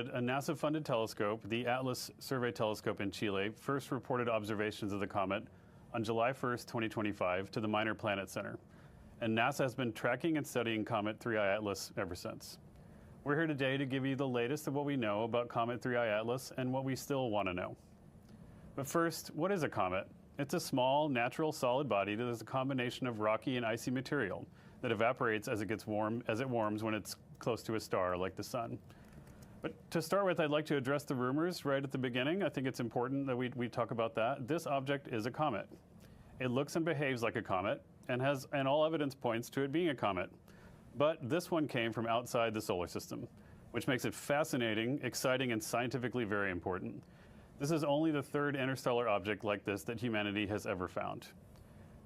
started, a NASA-funded telescope, the Atlas Survey Telescope in Chile, first reported observations of the comet on July 1st, 2025 to the Minor Planet Center. And NASA has been tracking and studying Comet 3I Atlas ever since. We're here today to give you the latest of what we know about Comet 3I Atlas and what we still want to know. But first, what is a comet? It's a small, natural, solid body that is a combination of rocky and icy material that evaporates as it warms when it's close to a star, like the sun. But to start with, I'd like to address the rumors right at the beginning. I think it's important that we talk about that. This object is a comet. It looks and behaves like a comet, and all evidence points to it being a comet. But this one came from outside the solar system, which makes it fascinating, exciting, and scientifically very important. This is only the third interstellar object like this that humanity has ever found.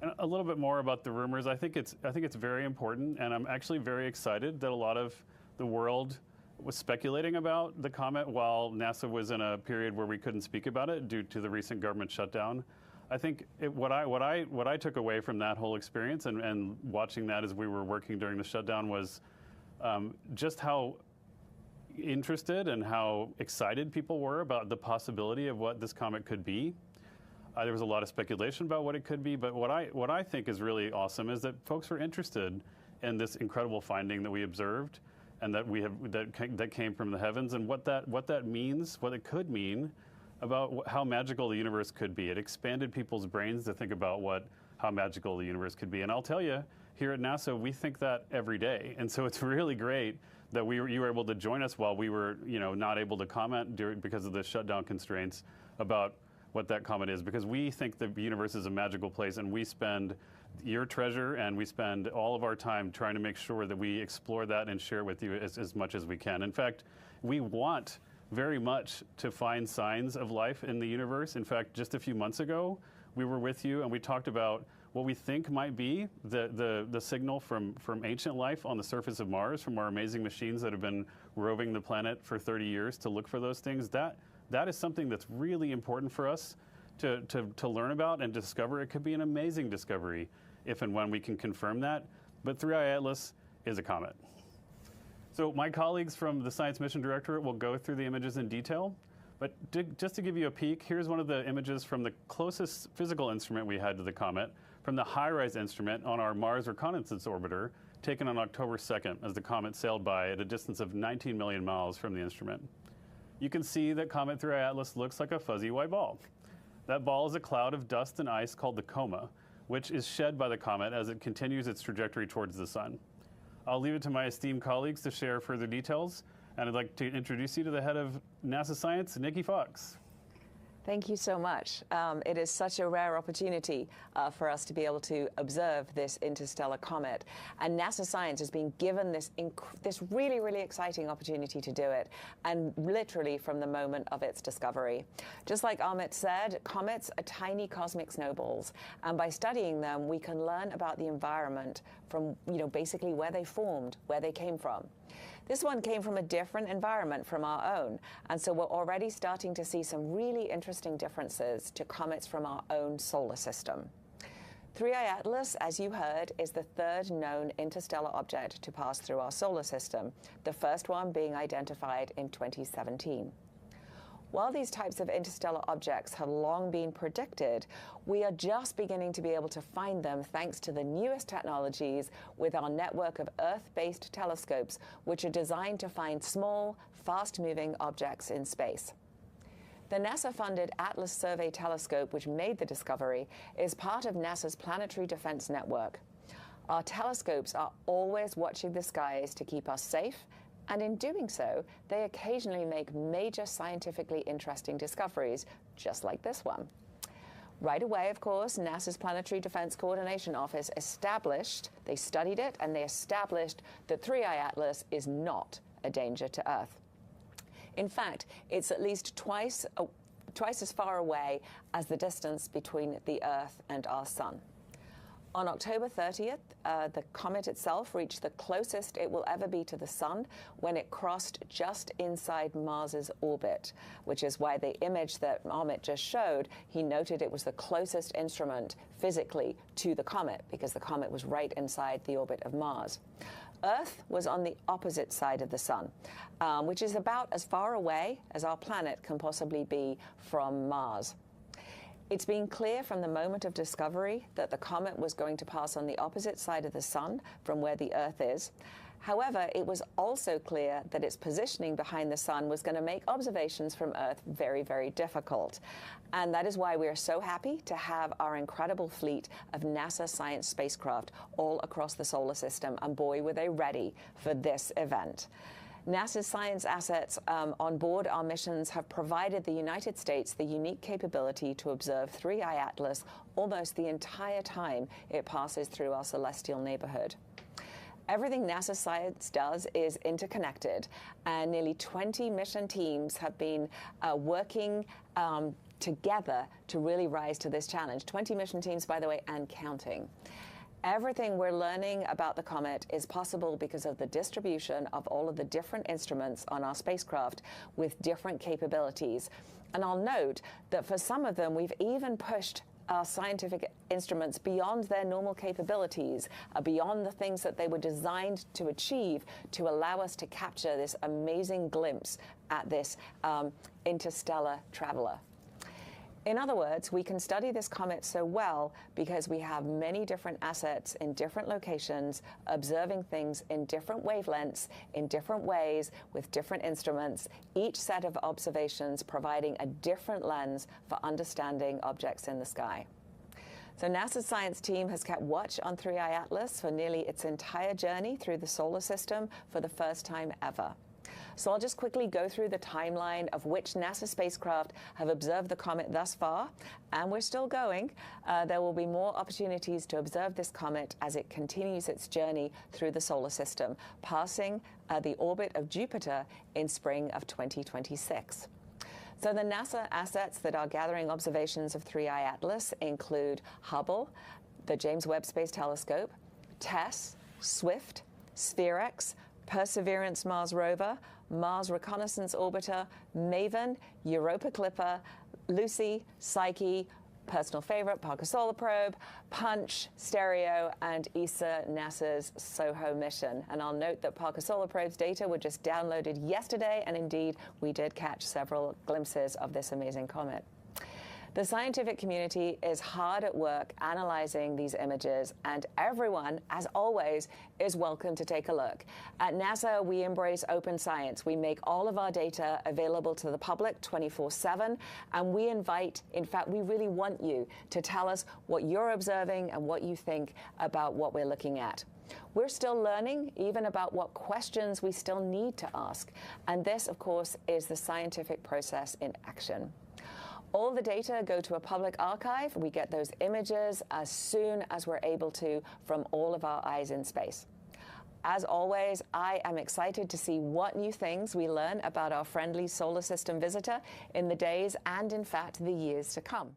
And a little bit more about the rumors. I think it's very important, and I'm actually very excited that a lot of the world was speculating about the comet while NASA was in a period where we couldn't speak about it due to the recent government shutdown. I think what I took away from that whole experience and watching that as we were working during the shutdown was just how interested and how excited people were about the possibility of what this comet could be. There was a lot of speculation about what it could be, but what I think is really awesome is that folks are interested in this incredible finding that we observed and that came from the heavens, and what that means, what it could mean about how magical the universe could be. It expanded people's brains to think about how magical the universe could be. And I'll tell you, here at NASA, we think that every day. And so it's really great that you were able to join us while we were, not able to comment because of the shutdown constraints about what that comet is, because we think the universe is a magical place, and we spend your treasure and we spend all of our time trying to make sure that we explore that and share with you as much as we can. In fact, we want very much to find signs of life in the universe. In fact, just a few months ago, we were with you and we talked about what we think might be the signal from ancient life on the surface of Mars, from our amazing machines that have been roving the planet for 30 years to look for those things. That is something that's really important for us to learn about and discover. It could be an amazing discovery if and when we can confirm that. But 3I Atlas is a comet. So my colleagues from the Science Mission Directorate will go through the images in detail. But just to give you a peek, here's one of the images from the closest physical instrument we had to the comet, from the HiRISE instrument on our Mars Reconnaissance Orbiter, taken on October 2nd as the comet sailed by at a distance of 19 million miles from the instrument. You can see that Comet 3I Atlas looks like a fuzzy white ball. That ball is a cloud of dust and ice called the coma, which is shed by the comet as it continues its trajectory towards the sun. I'll leave it to my esteemed colleagues to share further details, and I'd like to introduce you to the head of NASA Science, Nikki Fox. Thank you so much. It is such a rare opportunity for us to be able to observe this interstellar comet. And NASA Science has been given this really, really exciting opportunity to do it, and literally from the moment of its discovery. Just like Amit said, comets are tiny cosmic snowballs. And by studying them, we can learn about the environment from, basically where they formed, where they came from. This one came from a different environment from our own, and so we're already starting to see some really interesting differences to comets from our own solar system. 3I Atlas, as you heard, is the third known interstellar object to pass through our solar system, the first one being identified in 2017. While these types of interstellar objects have long been predicted, we are just beginning to be able to find them thanks to the newest technologies with our network of Earth-based telescopes, which are designed to find small, fast-moving objects in space. The NASA-funded Atlas Survey Telescope, which made the discovery, is part of NASA's Planetary Defense Network. Our telescopes are always watching the skies to keep us safe, and in doing so, they occasionally make major scientifically interesting discoveries, just like this one. Right away, of course, NASA's Planetary Defense Coordination Office they studied it, and they established that 3I Atlas is not a danger to Earth. In fact, it's at least twice as far away as the distance between the Earth and our sun. On October 30th, the comet itself reached the closest it will ever be to the Sun when it crossed just inside Mars's orbit, which is why the image that Amit just showed, he noted it was the closest instrument physically to the comet because the comet was right inside the orbit of Mars. Earth was on the opposite side of the Sun, which is about as far away as our planet can possibly be from Mars. It's been clear from the moment of discovery that the comet was going to pass on the opposite side of the Sun from where the Earth is. However, it was also clear that its positioning behind the Sun was going to make observations from Earth very, very difficult. And that is why we are so happy to have our incredible fleet of NASA science spacecraft all across the solar system. And boy, were they ready for this event. NASA's science assets on board our missions have provided the United States the unique capability to observe 3I Atlas almost the entire time it passes through our celestial neighborhood. Everything NASA science does is interconnected, and nearly 20 mission teams have been working together to really rise to this challenge. 20 mission teams, by the way, and counting. Everything we're learning about the comet is possible because of the distribution of all of the different instruments on our spacecraft with different capabilities. And I'll note that for some of them, we've even pushed our scientific instruments beyond their normal capabilities, beyond the things that they were designed to achieve to allow us to capture this amazing glimpse at this interstellar traveler. In other words, we can study this comet so well because we have many different assets in different locations, observing things in different wavelengths, in different ways, with different instruments, each set of observations providing a different lens for understanding objects in the sky. So NASA's science team has kept watch on 3I Atlas for nearly its entire journey through the solar system for the first time ever. So I'll just quickly go through the timeline of which NASA spacecraft have observed the comet thus far, and we're still going. There will be more opportunities to observe this comet as it continues its journey through the solar system, passing the orbit of Jupiter in spring of 2026. So the NASA assets that are gathering observations of 3I Atlas include Hubble, the James Webb Space Telescope, TESS, SWIFT, SphereX, Perseverance Mars Rover, Mars Reconnaissance Orbiter, MAVEN, Europa Clipper, Lucy, Psyche, personal favorite, Parker Solar Probe, Punch, Stereo, and ESA, NASA's SOHO mission. And I'll note that Parker Solar Probe's data were just downloaded yesterday, and indeed, we did catch several glimpses of this amazing comet. The scientific community is hard at work analyzing these images, and everyone, as always, is welcome to take a look. At NASA, we embrace open science. We make all of our data available to the public 24/7, and we invite, in fact, we really want you to tell us what you're observing and what you think about what we're looking at. We're still learning even about what questions we still need to ask, and this, of course, is the scientific process in action. All the data go to a public archive. We get those images as soon as we're able to from all of our eyes in space. As always, I am excited to see what new things we learn about our friendly solar system visitor in the days and, in fact, the years to come.